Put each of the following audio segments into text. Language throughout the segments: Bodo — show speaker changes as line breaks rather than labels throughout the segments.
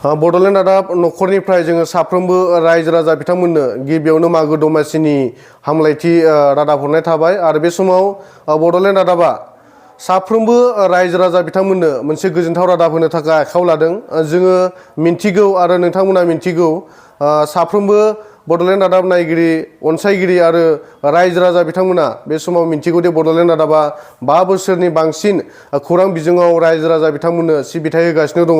बड'लेण्ड रादाब नखरनिफ्राय जोङो साफ्रोमबो रायजो राजा बिथांमोननो गिबियावनो मागो दमासिनि हामलायथि रादाब हरनाय थाबाय। आरो बे समाव बड'लेण्ड रादाबा साफ्रोमबो रायजो राजा बिथांमोननो मोनसे गोजोनथाव रादाब होनो थाखाय आखायाव लादों। जोङो मिन्थिगौ आरो नोंथांमोना मिन्थिगौ, साफ्रोमबो बड'लेण्ड रादाब नायगिरि, अनसायगिरि आरो रायजो राजा बिथांमोना बे समाव मिन्थिगौ दि बड'लेण्ड रादाबा 5 बोसोरनि बांसिन खौरां बिजोङाव रायजो राजा बिथांमोननो सिबिथाय होगासिनो दङ।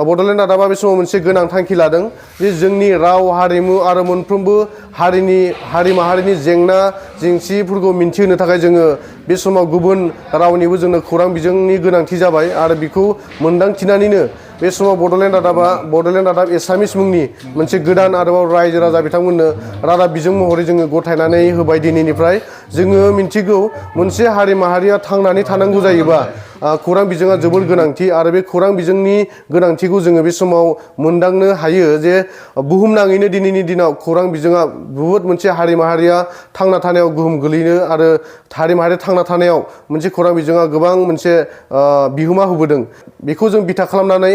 बड'लेण्ड रादाबा बे समाव मोनसे गोनां थांखि लादों जे जोंनि राव हारिमु आरो मोनफ्रोमबो हारि माहारिनि जेंना जेंसिफोरखौ मिन्थिहोनो थाखाय जोङो बे समाव गुबुन रावनिबो जोंनो खौरां बिजोंनि गोनांथि जाबाय। आरो बेखौ मोनदांथिनानैनो बे समाव बड'लेण्ड रादाबा बड'लेण्ड रादाब एसामिस मुंनि मोनसे गोदान आरोबाव रायजो राजा बिथांमोननो रादाब बिजों महरै जोङो गथायनानै होबाय। दिनैनिफ्राय जोङो मिन्थिगौ मोनसे हारि माहारिया थांनानै थानांगौ जायोबा खौरां बिजोङा जोबोर गोनांथि। आरो बे खौरां बिजोंनि गोनांथिखौ जोङो बे समाव मोनदांनो हायो जे बुहुमनाङैनो दिनैनि दिनाव खौरां बिजोङा बुहुद मोनसे हारि माहारिया थांना थानायाव गोहोम गोलैनो आरो हारि माहारिया थांना थानायाव मोनसे खौरां बिजोङा गोबां मोनसे बिहोमा होबोदों। बेखौ जों बिथा खालामनानै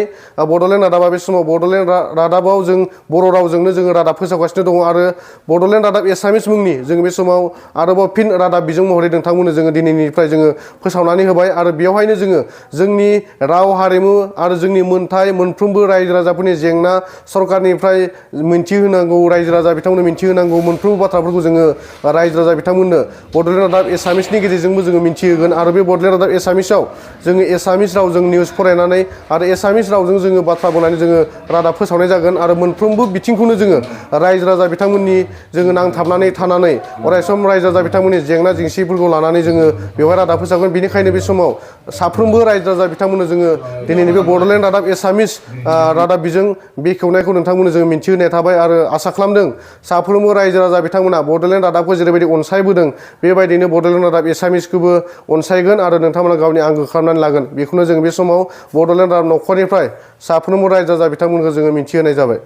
बड'लेण्ड रादाबा बे समाव बड'लेण्ड रादाबाव जों बर' रावजोंनो जोङो रादाब फोसावगासिनो दङ। आरो बड'लेण्ड रादाब एसामिस मुंनि जों बे समाव आरोबाव फिन रादाब बिजों महरै नोंथांमोननो जोङो दिनैनिफ्राय जोङो फोसावनानै होबाय। आरो बेवहायनो जोङो जोंनि राव हारिमु आरो जोंनि मोनथाय मोनफ्रोमबो रायजो राजाफोरनि जेंना सरकारनिफ्राय मिन्थिहोनांगौ, रायजो राजा बिथांमोननो मिन्थिहोनांगौ मोनफ्रोमबो बाथ्राफोरखौ जोङो रायजो राजा बिथांमोननो बड'लेण्ड रादाब एसामिसनि गेजेरजोंबो जोङो मिन्थिहोगोन। आरो बे बड'लेण्ड रादाब एसामिसाव जोङो एसामिस रावजों निउस फरायनानै आरो एसामिस रावजों जोङो बाथ्रा बुंनानै जोङो रादाब फोसावनाय जागोन। आरो मोनफ्रोमबो बिथिंखौनो जोङो रायजो राजा बिथांमोननि जोङो नांथाबनानै थानानै अरायसम रायजो राजा बिथांमोननि जेंना जेंसिफोरखौ लानानै जोङो बेवहाय रादाब फोसावगोन। बेनिखायनो बे समाव साफ्रोमबो रायजो राजा बिथांमोननो जोङो दिनैनि बे बड'लेण्ड रादाब एसामिस रादाब बिजों बेखेवनायखौ नोंथांमोननो जोङो मिन्थिहोनाय थाबाय। आरो आसा खालामदों साफ्रोमबो रायजो राजा बिथांमोना बड'लेण्ड रादाबखौ जेरैबायदि अनसायबोदों बेबायदिनो बड'लेण्ड रादाब एसामिसखौबो अनसायगोन आरो नोंथांमोना गावनि आंगो खालामनानै लागोन। बेखौनो जों बे समाव बड'लेण्ड रादाब नखरनिफ्राय साफ्रोमबो रायजो राजा बिथांमोनखौ जोङो मिन्थिहोनाय जाबाय।